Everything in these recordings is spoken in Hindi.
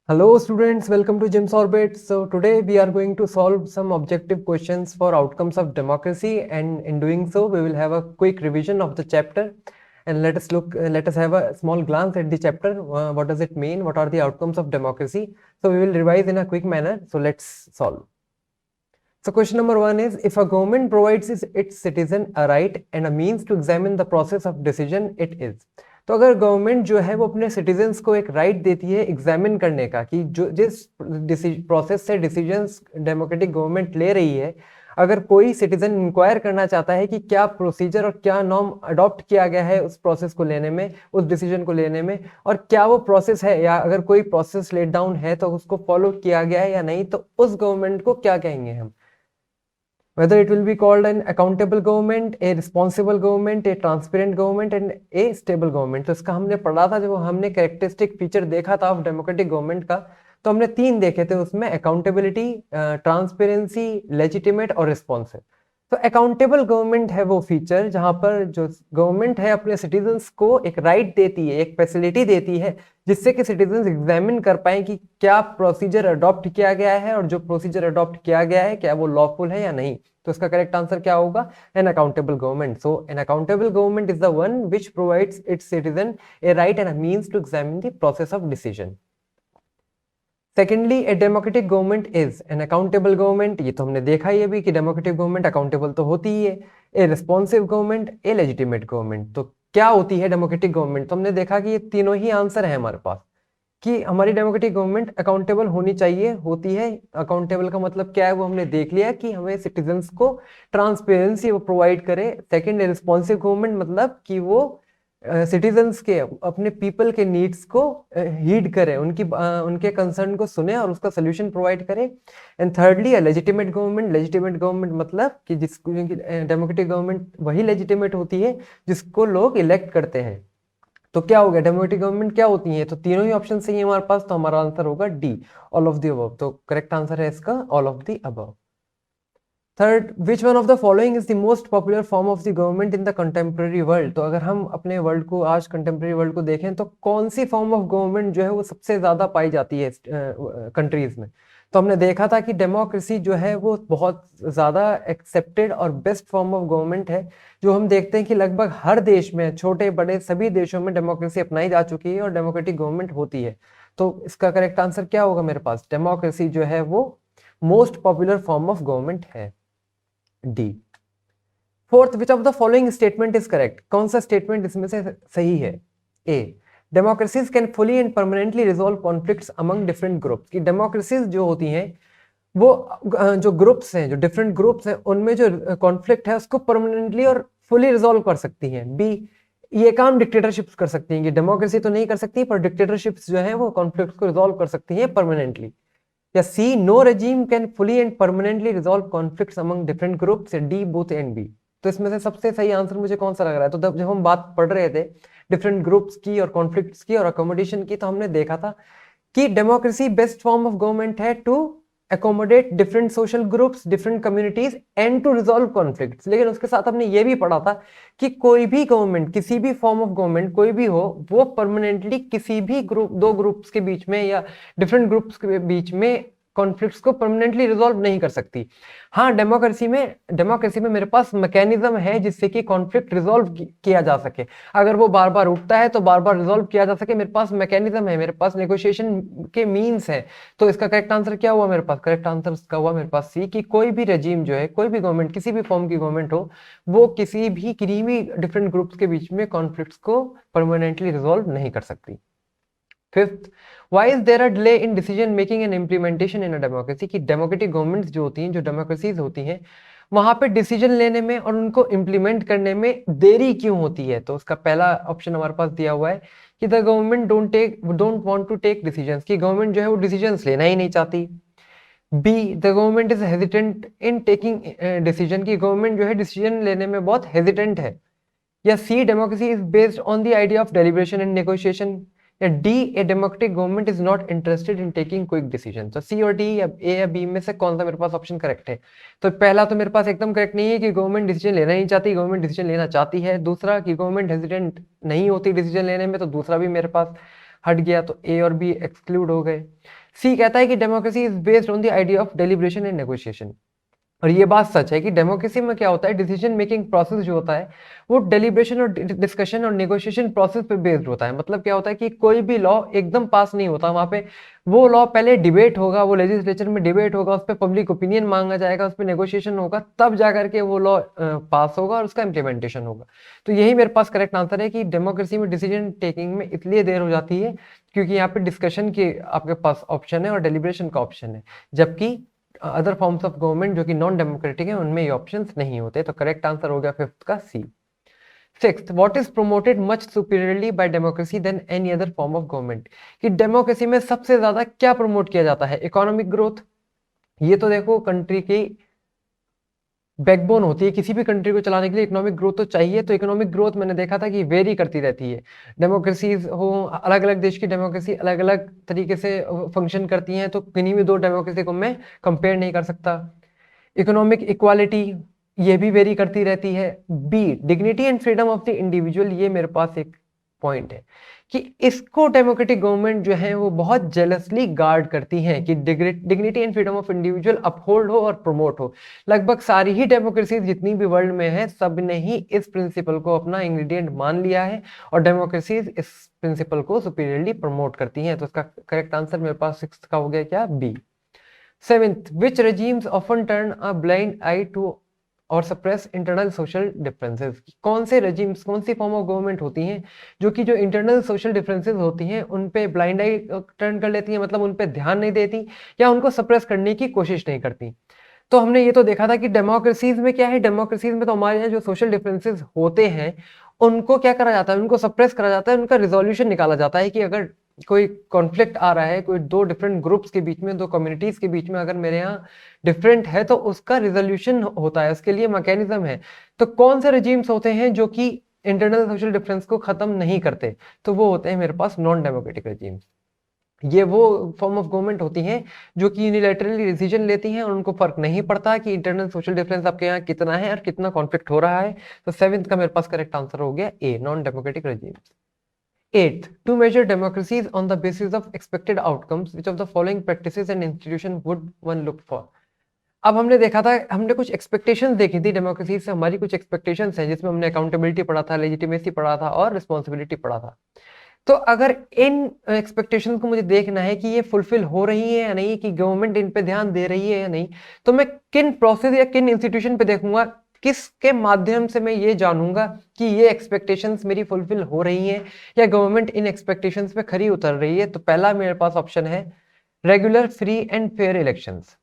Hello students, welcome to Jim's Orbit. So today we are going to solve some objective questions for outcomes of democracy, and in doing so we will have a quick revision of the chapter, and let us have a small glance at the chapter. What does it mean? What are the outcomes of democracy? So we will revise in a quick manner. So let's solve. So question number 1 is, if a government provides its citizen a right and a means to examine the process of decision, it is. तो अगर गवर्नमेंट जो है वो अपने सिटीजन्स को एक राइट देती है एग्जामिन करने का कि जो जिस प्रोसेस से डिसीजंस डेमोक्रेटिक गवर्नमेंट ले रही है, अगर कोई सिटीजन इंक्वायर करना चाहता है कि क्या प्रोसीजर और क्या नॉर्म अडॉप्ट किया गया है उस प्रोसेस को लेने में, उस डिसीजन को लेने में, और क्या वो प्रोसेस है या अगर कोई प्रोसेस लेट डाउन है तो उसको फॉलो किया गया है या नहीं, तो उस गवर्नमेंट को क्या कहेंगे हम? Whether it will be called an accountable government, a responsible government, a transparent government and a stable government. तो इसका हमने पढ़ा था जब हमने कैरेक्टरिस्टिक फीचर देखा था ऑफ डेमोक्रेटिक गवर्नमेंट का, तो हमने 3 देखे थे उसमें, अकाउंटेबिलिटी, ट्रांसपेरेंसी, लेजिटिमेट और रिस्पॉन्सिव। तो अकाउंटेबल गवर्नमेंट है वो फीचर जहां पर जो गवर्नमेंट है अपने सिटीजन्स को एक राइट देती है, एक फैसिलिटी देती है जिससे कि सिटीजन्स एग्जामिन कर पाए कि क्या प्रोसीजर अडॉप्ट किया गया है और जो प्रोसीजर अडॉप्ट किया गया है क्या वो लॉफुल है या नहीं। तो इसका करेक्ट आंसर क्या होगा? An accountable government. So an accountable government is the one which provides its citizen a right and a means to examine the process of decision. Secondly, a democratic government is an accountable government. ये तो हमने देखा ही अभी कि डेमोक्रेटिक गवर्नमेंट अकाउंटेबल तो होती ही है। ए रिस्पॉन्सिव गवर्नमेंट, ए लेजिटिमेट गवर्नमेंट। तो क्या होती है डेमोक्रेटिक गवर्नमेंट? तो हमने देखा कि ये तीनों ही आंसर है हमारे पास कि हमारी डेमोक्रेटिक गवर्नमेंट अकाउंटेबल होनी चाहिए, होती है। अकाउंटेबल का मतलब क्या है वो हमने देख लिया कि हमें सिटीजन्स को ट्रांसपेरेंसी वो प्रोवाइड करे। सेकेंड, रिस्पॉन्सिव गवर्नमेंट मतलब कि वो सिटीजन्स के, अपने पीपल के नीड्स को हीड करे, उनके कंसर्न को सुने और उसका सोल्यूशन प्रोवाइड करे। And thirdly, legitimate government. Legitimate government मतलब कि जिसको डेमोक्रेटिक गवर्नमेंट वही लेजिटिमेट होती है जिसको लोग इलेक्ट करते हैं। तो क्या हो गया, डेमोक्रेटिक गवर्नमेंट क्या होती है? तो तीनों ही ऑप्शन सही है हमारे पास, तो हमारा आंसर होगा D, all of the above. तो करेक्ट आंसर है इसका all of the above. Third, which one of the following is the most popular form of the government in the contemporary world. तो अगर हम अपने वर्ल्ड को, आज कंटेम्प्रेरी वर्ल्ड को देखें तो कौन सी फॉर्म ऑफ गवर्नमेंट जो है वो सबसे ज्यादा पाई जाती है कंट्रीज में? तो हमने देखा था कि डेमोक्रेसी जो है वो बहुत ज्यादा एक्सेप्टेड और बेस्ट फॉर्म ऑफ गवर्नमेंट है, जो हम देखते हैं कि लगभग हर देश में, छोटे बड़े सभी देशों में डेमोक्रेसी अपनाई जा चुकी है और डेमोक्रेटिक गवर्नमेंट होती है। तो इसका करेक्ट आंसर क्या होगा मेरे पास? डेमोक्रेसी जो है वो most popular form of government है, D. Fourth, which of the following statement is correct. कौन सा स्टेटमेंट इसमें से सही है? A, democracies can fully and permanently resolve conflicts among different groups. की डेमोक्रेसीज जो होती हैं वो जो ग्रुप्स हैं, जो डिफरेंट ग्रुप्स हैं, उनमें जो कॉन्फ्लिक्ट है उसको परमानेंटली और फुली रिजॉल्व कर सकती हैं। बी, ये काम डिक्टेटरशिप्स कर सकती हैं, कि डेमोक्रेसी तो नहीं कर सकती पर डिक्टेटरशिप्स जो है वो कॉन्फ्लिक्ट को रिजॉल्व कर सकती हैं परमानेंटली। या C, no regime can fully and permanently resolve conflicts among different groups. या डी, बोथ एंड बी। तो इसमें से सबसे सही आंसर मुझे कौन सा लग रहा है? तो जब हम बात पढ़ रहे थे डिफरेंट ग्रुप्स की और कॉन्फ्लिक्ट्स की और अकोमोडेशन की, तो हमने देखा था कि democracy best form of government है to accommodate different social groups, different communities and to resolve conflicts। लेकिन उसके साथ हमने ये भी पढ़ा था कि कोई भी गवर्नमेंट, किसी भी फॉर्म ऑफ गवर्नमेंट कोई भी हो, वो परमानेंटली किसी भी ग्रुप, दो ग्रुप्स के बीच में या डिफरेंट ग्रुप्स के बीच में कॉन्फ्लिक्ट्स को परमानेंटली रिजॉल्व नहीं कर सकती। हाँ, डेमोक्रेसी में मेरे पास मैकेनिज्म है जिससे कि कॉन्फ्लिक्ट रिजॉल्व किया जा सके। अगर वो बार बार उठता है तो बार बार रिजॉल्व किया जा सके, मेरे पास मैकेनिज्म है, मेरे पास नेगोशिएशन के मीन्स है। तो इसका करेक्ट आंसर क्या हुआ मेरे पास? करेक्ट आंसर इसका हुआ मेरे पास सी, कि कोई भी रेजिम जो है, कोई भी गवर्नमेंट, किसी भी फॉर्म की गवर्नमेंट हो, वो किसी भी डिफरेंट ग्रुप्स के बीच में कॉन्फ्लिक्ट्स को परमानेंटली रिजॉल्व नहीं कर सकती। Fifth, why is there a delay in decision making and implementation in a democracy. की डेमोक्रेटिक गवर्नमेंट्स जो होती हैं, जो डेमोक्रेसीज होती हैं, वहां पे डिसीजन लेने में और उनको इम्प्लीमेंट करने में देरी क्यों होती है? तो उसका पहला ऑप्शन हमारे पास दिया हुआ है कि the government don't want to take decisions. की गवर्नमेंट जो है वो डिसीजंस लेना ही नहीं चाहती। B, the government is hesitant in taking decision. की गवर्नमेंट जो है डिसीजन लेने में बहुत हेजिटेंट है। या C, democracy is based on the idea of deliberation and negotiation. या D, a democratic government is not interested in taking quick decision. तो सी और डी या ए या बी में से कौन सा मेरे पास ऑप्शन करेक्ट है? तो पहला तो मेरे पास एकदम करेक्ट नहीं है कि गवर्नमेंट डिसीजन लेना नहीं चाहती, गवर्नमेंट डिसीजन लेना चाहती है। दूसरा कि गवर्नमेंट हेजिटेंट नहीं होती डिसीजन लेने में, तो दूसरा भी मेरे पास हट गया तो ए और बी एक्सक्लूड हो गए। सी कहता है कि democracy is based on the idea of deliberation and negotiation. और ये बात सच है कि डेमोक्रेसी में क्या होता है, डिसीजन मेकिंग प्रोसेस जो होता है वो डेलिब्रेशन और डिस्कशन और नेगोशिएशन प्रोसेस पे बेस्ड होता है। मतलब क्या होता है कि कोई भी लॉ एकदम पास नहीं होता, वहां पे वो लॉ पहले डिबेट होगा, वो लेजिस्लेचर में डिबेट होगा, उस पर पब्लिक ओपिनियन मांगा जाएगा, उस पर नेगोशिएशन होगा, तब जाकर के वो लॉ पास होगा और उसका इम्प्लीमेंटेशन होगा। तो यही मेरे पास करेक्ट आंसर है कि डेमोक्रेसी में डिसीजन टेकिंग में इसलिए देर हो जाती है क्योंकि यहाँ पे डिस्कशन के आपके पास ऑप्शन है और डेलिब्रेशन का ऑप्शन है, जबकि अदर फॉर्म्स ऑफ गवर्नमेंट जो कि नॉन डेमोक्रेटिक है उनमें ये ऑप्शंस नहीं होते। तो करेक्ट आंसर हो गया फिफ्थ का C. Sixth, what is promoted much superiorly by democracy than any other form of government. कि डेमोक्रेसी में सबसे ज्यादा क्या प्रमोट किया जाता है? Economic growth. ये तो देखो कंट्री की बैकबोन होती है, किसी भी कंट्री को चलाने के लिए इकोनॉमिक ग्रोथ तो चाहिए। तो इकोनॉमिक ग्रोथ मैंने देखा था कि वेरी करती रहती है। डेमोक्रेसीज हो, अलग अलग देश की डेमोक्रेसी अलग अलग तरीके से फंक्शन करती हैं, तो किन्हीं भी दो डेमोक्रेसी को मैं कंपेयर नहीं कर सकता। इकोनॉमिक इक्वालिटी ये भी वेरी करती रहती है। B, dignity and freedom of the individual, ये मेरे पास एक पॉइंट है कि इसको डेमोक्रेटिक गवर्नमेंट जो है वो बहुत जेलसली गार्ड करती हैं कि dignity and freedom of individual uphold हो और प्रमोट हो। लगभग सारी ही डेमोक्रेसी जितनी भी वर्ल्ड में है सब ने ही इस प्रिंसिपल को अपना इंग्रेडिएंट मान लिया है और डेमोक्रेसी इस प्रिंसिपल को सुपीरियरली प्रमोट करती हैं। तो इसका करेक्ट आंसर मेरे पास सिक्स्थ का हो गया क्या? B. Seventh, which regimes often turn a blind eye to और सप्रेस इंटरनल सोशल डिफरेंसेस। कौन से रेजिम्स, कौन सी फॉर्म ऑफ गवर्नमेंट होती हैं जो कि जो इंटरनल सोशल डिफरेंसेस होती हैं उन पे ब्लाइंड आई टर्न कर लेती हैं, मतलब उन पे ध्यान नहीं देती या उनको सप्रेस करने की कोशिश नहीं करती। तो हमने ये तो देखा था कि डेमोक्रेसीज में क्या है, डेमोक्रेसीज में तो हमारे यहाँ जो सोशल डिफरेंसेस होते हैं उनको क्या करा जाता है, उनको सप्रेस करा जाता है, उनका रिजोल्यूशन निकाला जाता है कि अगर कोई कॉन्फ्लिक्ट आ रहा है, कोई दो डिफरेंट ग्रुप्स के बीच में, दो कम्युनिटीज के बीच में अगर मेरे यहाँ डिफरेंट है तो उसका रिजोल्यूशन होता है, उसके लिए मैकेनिज्म है। तो कौन से रेजिम्स होते हैं जो कि इंटरनल सोशल डिफरेंस को खत्म नहीं करते? तो वो होते हैं मेरे पास नॉन डेमोक्रेटिक रेजिम्स। ये वो फॉर्म ऑफ गवर्नमेंट होती हैं जो कि यूनिलैटरली डिसीजन लेती हैं और उनको फर्क नहीं पड़ता कि इंटरनल सोशल डिफरेंस आपके यहाँ कितना है और कितना कॉन्फ्लिक्ट हो रहा है। तो सेवेंथ का मेरे पास करेक्ट आंसर हो गया A, non democratic regimes. Eighth, to measure democracies on the basis of expected outcomes, which of the following practices and institution would one look for? अब हमने देखा था, हमने कुछ एक्सपेक्टेशंस देखी थी डेमोक्रेसी से, हमारी कुछ एक्सपेक्टेशंस हैं जिसमें हमने अकाउंटेबिलिटी पढ़ा था, लेजिटिमेसी पढ़ा था और रिस्पॉन्सिबिलिटी पढ़ा था। तो अगर इन एक्सपेक्टेशंस को मुझे देखना है कि ये फुलफिल हो रही है या नहीं, कि गवर्नमेंट इन पे ध्यान दे रही है या नहीं, तो मैं किन प्रोसेस या किन इंस्टीट्यूशन पे देखूंगा, किसके माध्यम से मैं ये जानूंगा कि ये एक्सपेक्टेशंस मेरी फुलफिल हो रही हैं या गवर्नमेंट इन एक्सपेक्टेशंस पे खरी उतर रही है? तो पहला मेरे पास ऑप्शन है regular free and fair elections.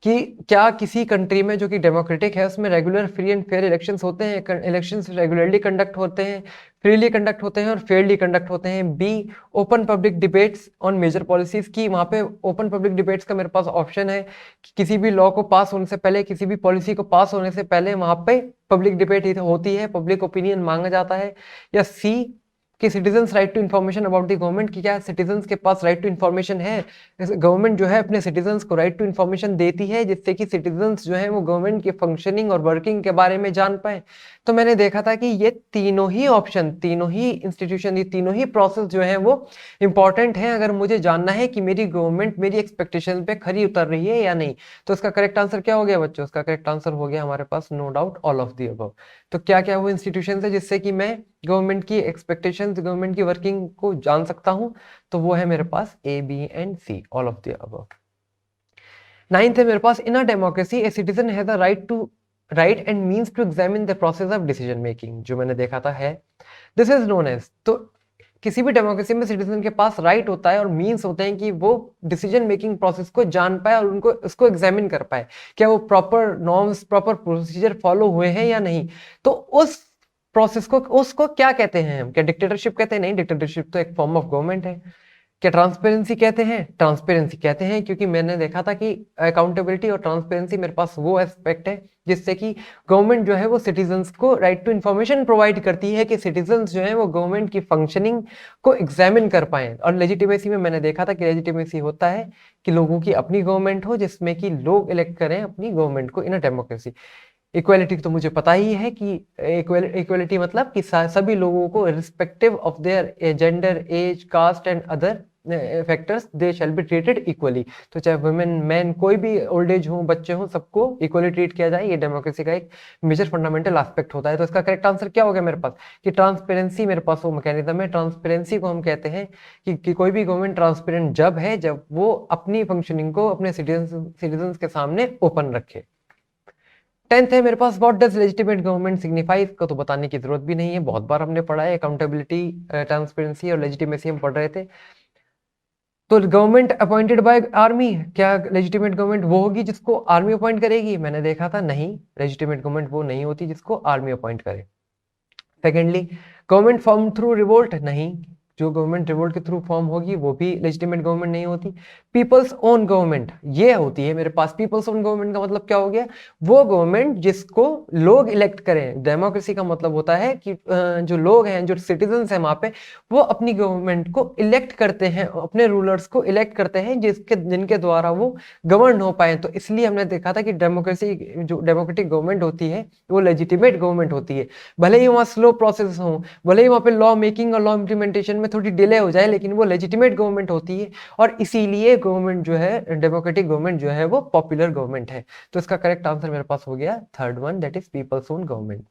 कि क्या किसी कंट्री में जो कि डेमोक्रेटिक है उसमें regular free and fair elections होते हैं, इलेक्शंस रेगुलरली कंडक्ट होते हैं, फ्रीली कंडक्ट होते हैं और फेयरली कंडक्ट होते हैं। B, open public debates on major policies, की वहाँ पे ओपन पब्लिक डिबेट्स का मेरे पास ऑप्शन है कि किसी भी लॉ को पास होने से पहले, किसी भी पॉलिसी को पास होने से पहले वहाँ पे पब्लिक डिबेट होती है, पब्लिक ओपिनियन मांगा जाता है। या सी, कि citizens right to information about the government, की क्या सिटीजन्स के पास राइट टू इन्फॉर्मेशन है, गवर्नमेंट जो है अपने सिटीजन्स को राइट टू इन्फॉर्मेशन देती है जिससे कि सिटीजन्स जो है वो गवर्नमेंट की फंक्शनिंग और वर्किंग के बारे में जान पाए। तो मैंने देखा था कि ये तीनों ही ऑप्शन, तीनों ही इंस्टीट्यूशन, ये तीनों ही प्रोसेस जो है वो इंपॉर्टेंट है अगर मुझे जानना है कि मेरी गवर्नमेंट मेरी एक्सपेक्टेशन पे खरी उतर रही है या नहीं। तो इसका करेक्ट आंसर क्या हो गया बच्चों? इसका करेक्ट आंसर हो गया हमारे पास no doubt all of the above. तो क्या क्या वो इंस्टीट्यूशन है जिससे कि मैं गवर्नमेंट की एक्सपेक्टेशंस, गवर्नमेंट की वर्किंग को जान सकता हूं? तो वो है मेरे पास A, B and C, all of the above. Ninth है मेरे पास, in a democracy a citizen has a right and means to examine the process of decision making, जो मैंने देखा था है दिस इज नोन एज। तो किसी भी डेमोक्रेसी में सिटीजन के पास राइट होता है और मींस होते हैं कि वो डिसीजन मेकिंग प्रोसेस को जान पाए और उनको उसको एग्जामिन कर पाए, क्या वो proper norms, proper procedure follow हुए हैं या नहीं। तो उस प्रोसेस को, उसको क्या कहते हैं हम? क्या डिक्टेटरशिप कहते हैं? नहीं, डिक्टेटरशिप तो एक फॉर्म ऑफ गवर्नमेंट है। क्या ट्रांसपेरेंसी कहते हैं? ट्रांसपेरेंसी कहते हैं, क्योंकि मैंने देखा था कि अकाउंटेबिलिटी और ट्रांसपेरेंसी मेरे पास वो एस्पेक्ट है जिससे कि गवर्नमेंट जो है वो सिटीजन्स को राइट टू इन्फॉर्मेशन प्रोवाइड करती है कि सिटीजन्स जो है वो गवर्नमेंट की फंक्शनिंग को एग्जामिन कर पाए। और लेजिटिमेसी में मैंने देखा था कि लेजिटिमेसी होता है कि लोगों की अपनी गवर्नमेंट हो जिसमें कि लोग इलेक्ट करें अपनी गवर्नमेंट को इन अ डेमोक्रेसी। इक्वालिटी तो मुझे पता ही है कि इक्वालिटी मतलब कि सभी लोगों को respective of their gender, age, caste and other factors they shall be treated equally. तो चाहे वुमेन, मैन, कोई भी ओल्ड एज हो, बच्चे हो, सबको इक्वली ट्रीट किया जाए, ये डेमोक्रेसी का एक मेजर फंडामेंटल एस्पेक्ट होता है। तो इसका करेक्ट आंसर क्या हो गया मेरे पास कि ट्रांसपेरेंसी मेरे पास वो मैकेनिज्म है। ट्रांसपेरेंसी को हम कहते हैं कि कोई भी गवर्नमेंट ट्रांसपेरेंट जब है जब वो अपनी फंक्शनिंग को अपने सिटीजन्स के सामने ओपन रखे। 10th है मेरे पास, what does legitimate government signify. इसको तो बताने की जरूरत भी नहीं है, बहुत बार हमने पढ़ा है। अकाउंटेबिलिटी, ट्रांसपेरेंसी और लेजिटिमेसी हम पढ़ रहे थे। तो गवर्नमेंट अपॉइंटेड बाय आर्मी, क्या लेजिटिमेट गवर्नमेंट वो होगी जिसको आर्मी अपॉइंट करेगी? मैंने देखा था नहीं, लेजिटिमेट गवर्नमेंट वो नहीं होती जिसको आर्मी अपॉइंट करे। Secondly, government form through revolt, नहीं, जो गवर्नमेंट रिवोल्ट के थ्रू फॉर्म होगी वो भी लेजिटिमेट गवर्नमेंट नहीं होती। पीपल्स ओन गवर्नमेंट ये होती है मेरे पास। पीपल्स ओन गवर्नमेंट का मतलब क्या हो गया? वो गवर्नमेंट जिसको लोग इलेक्ट करें। डेमोक्रेसी का मतलब होता है कि जो लोग हैं, जो सिटीजन्स हैं वहां पे, वो अपनी गवर्नमेंट को इलेक्ट करते हैं, अपने रूलर्स को इलेक्ट करते हैं जिनके द्वारा वो गवर्न हो पाए। तो इसलिए हमने देखा था कि डेमोक्रेसी, जो डेमोक्रेटिक गवर्नमेंट होती है वो लेजिटिमेट गवर्नमेंट होती है। भले ही वहाँ स्लो प्रोसेस हो, भले ही वहाँ पे लॉ मेकिंग और लॉ इम्प्लीमेंटेशन में थोड़ी डिले हो जाए, लेकिन वो लेजिटिमेट गवर्नमेंट होती है। और इसीलिए गवर्नमेंट जो है, डेमोक्रेटिक गवर्नमेंट जो है वो पॉपुलर गवर्नमेंट है। तो इसका करेक्ट आंसर मेरे पास हो गया third one, that is people's own government.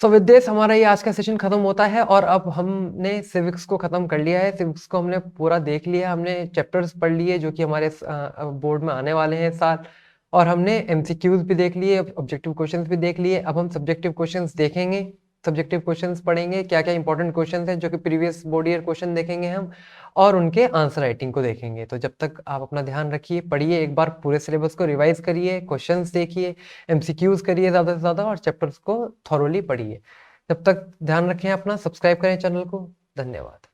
So with this हमारा ये आज का सेशन खत्म होता है और अब हमने सिविक्स को खत्म कर लिया है। सिविक्स को हमने पूरा देख लिया, हमने चैप्टर्स पढ़ लिए जो कि हमारे बोर्ड में आने वाले हैं इस साल, और हमने एमसीक्यूज भी देख लिए, ऑब्जेक्टिव क्वेश्चंस भी देख लिए। अब हम सब्जेक्टिव क्वेश्चंस देखेंगे, सब्जेक्टिव क्वेश्चंस पढ़ेंगे, क्या क्या इंपॉर्टेंट क्वेश्चंस हैं जो कि प्रीवियस बोर्ड ईयर क्वेश्चन देखेंगे हम, और उनके आंसर राइटिंग को देखेंगे। तो जब तक आप अपना ध्यान रखिए, पढ़िए, एक बार पूरे सिलेबस को रिवाइज करिए, क्वेश्चंस देखिए, एमसीक्यूज करिए ज़्यादा से ज़्यादा, और चैप्टर्स को थॉरोली पढ़िए। जब तक ध्यान रखें अपना, सब्सक्राइब करें चैनल को। धन्यवाद।